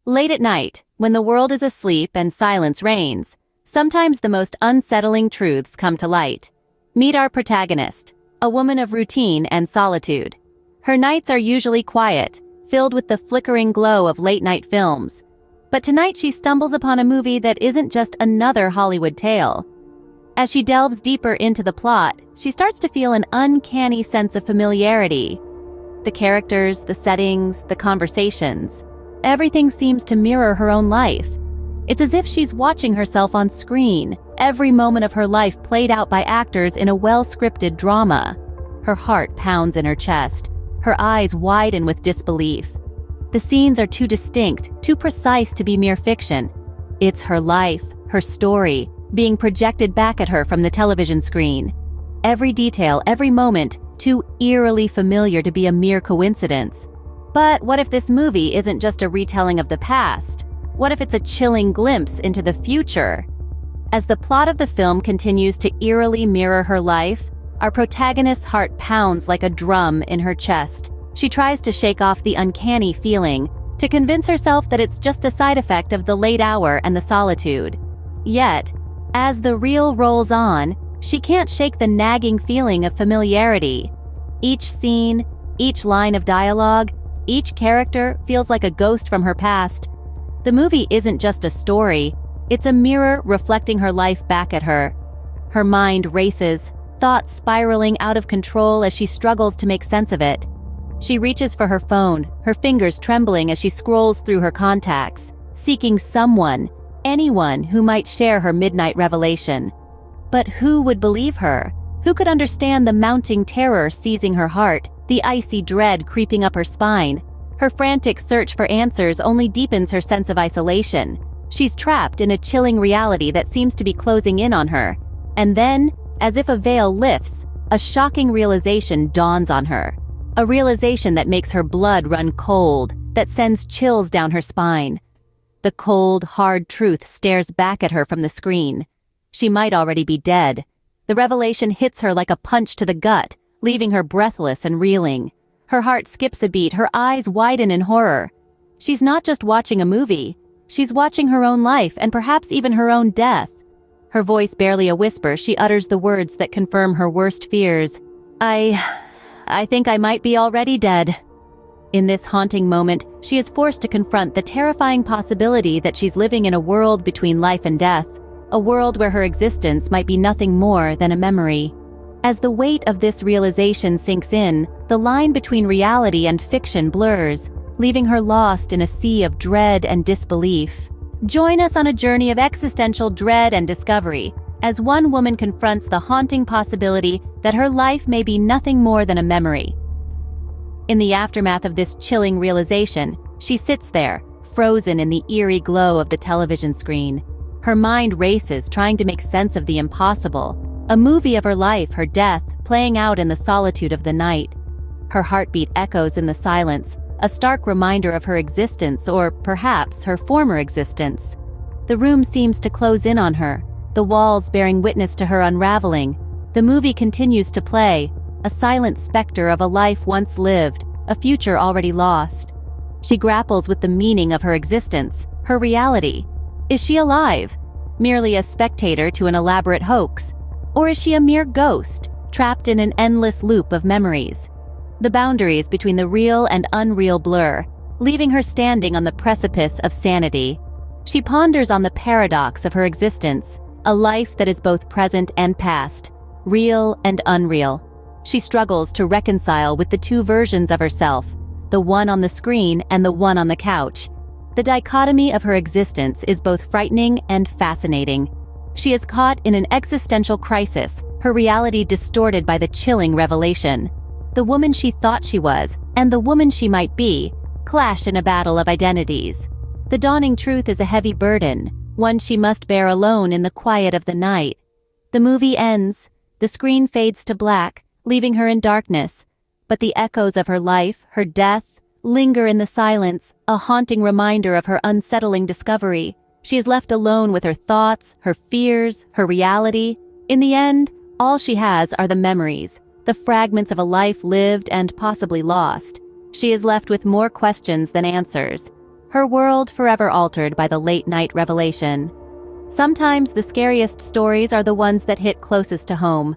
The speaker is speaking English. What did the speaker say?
Late at night, when the world is asleep and silence reigns, sometimes the most unsettling truths come to light. Meet our protagonist, a woman of routine and solitude. Her nights are usually quiet, filled with the flickering glow of late-night films. But tonight she stumbles upon a movie that isn't just another Hollywood tale. As she delves deeper into the plot, she starts to feel an uncanny sense of familiarity. The characters, the settings, the conversations, everything seems to mirror her own life. It's as if she's watching herself on screen, every moment of her life played out by actors in a well-scripted drama. Her heart pounds in her chest, her eyes widen with disbelief. The scenes are too distinct, too precise to be mere fiction. It's her life, her story, being projected back at her from the television screen. Every detail, every moment, too eerily familiar to be a mere coincidence. But what if this movie isn't just a retelling of the past? What if it's a chilling glimpse into the future? As the plot of the film continues to eerily mirror her life, our protagonist's heart pounds like a drum in her chest. She tries to shake off the uncanny feeling, to convince herself that it's just a side effect of the late hour and the solitude. Yet, as the reel rolls on, she can't shake the nagging feeling of familiarity. Each scene, each line of dialogue, each character feels like a ghost from her past. The movie isn't just a story, it's a mirror reflecting her life back at her. Her mind races, thoughts spiraling out of control as she struggles to make sense of it. She reaches for her phone, her fingers trembling as she scrolls through her contacts, seeking someone, anyone who might share her midnight revelation. But who would believe her? Who could understand the mounting terror seizing her heart, the icy dread creeping up her spine? Her frantic search for answers only deepens her sense of isolation. She's trapped in a chilling reality that seems to be closing in on her. And then, as if a veil lifts, a shocking realization dawns on her. A realization that makes her blood run cold, that sends chills down her spine. The cold, hard truth stares back at her from the screen. She might already be dead. The revelation hits her like a punch to the gut, leaving her breathless and reeling. Her heart skips a beat, her eyes widen in horror. She's not just watching a movie, she's watching her own life and perhaps even her own death. Her voice barely a whisper, she utters the words that confirm her worst fears. I think I might be already dead. In this haunting moment, she is forced to confront the terrifying possibility that she's living in a world between life and death, a world where her existence might be nothing more than a memory. As the weight of this realization sinks in, the line between reality and fiction blurs, leaving her lost in a sea of dread and disbelief. Join us on a journey of existential dread and discovery, as one woman confronts the haunting possibility that her life may be nothing more than a memory. In the aftermath of this chilling realization, she sits there, frozen in the eerie glow of the television screen. Her mind races, trying to make sense of the impossible, a movie of her life, her death, playing out in the solitude of the night. Her heartbeat echoes in the silence, a stark reminder of her existence, or perhaps her former existence. The room seems to close in on her, the walls bearing witness to her unraveling. The movie continues to play, a silent specter of a life once lived, a future already lost. She grapples with the meaning of her existence, her reality. Is she alive? Merely a spectator to an elaborate hoax? Or is she a mere ghost, trapped in an endless loop of memories? The boundaries between the real and unreal blur, leaving her standing on the precipice of sanity. She ponders on the paradox of her existence, a life that is both present and past, real and unreal. She struggles to reconcile with the two versions of herself, the one on the screen and the one on the couch. The dichotomy of her existence is both frightening and fascinating. She is caught in an existential crisis, her reality distorted by the chilling revelation. The woman she thought she was, and the woman she might be, clash in a battle of identities. The dawning truth is a heavy burden, one she must bear alone in the quiet of the night. The movie ends, the screen fades to black, leaving her in darkness, but the echoes of her life, her death, linger in the silence, a haunting reminder of her unsettling discovery. She is left alone with her thoughts, her fears, her reality. In the end, all she has are the memories, the fragments of a life lived and possibly lost. She is left with more questions than answers. her world forever altered by the late-night revelation. Sometimes the scariest stories are the ones that hit closest to home,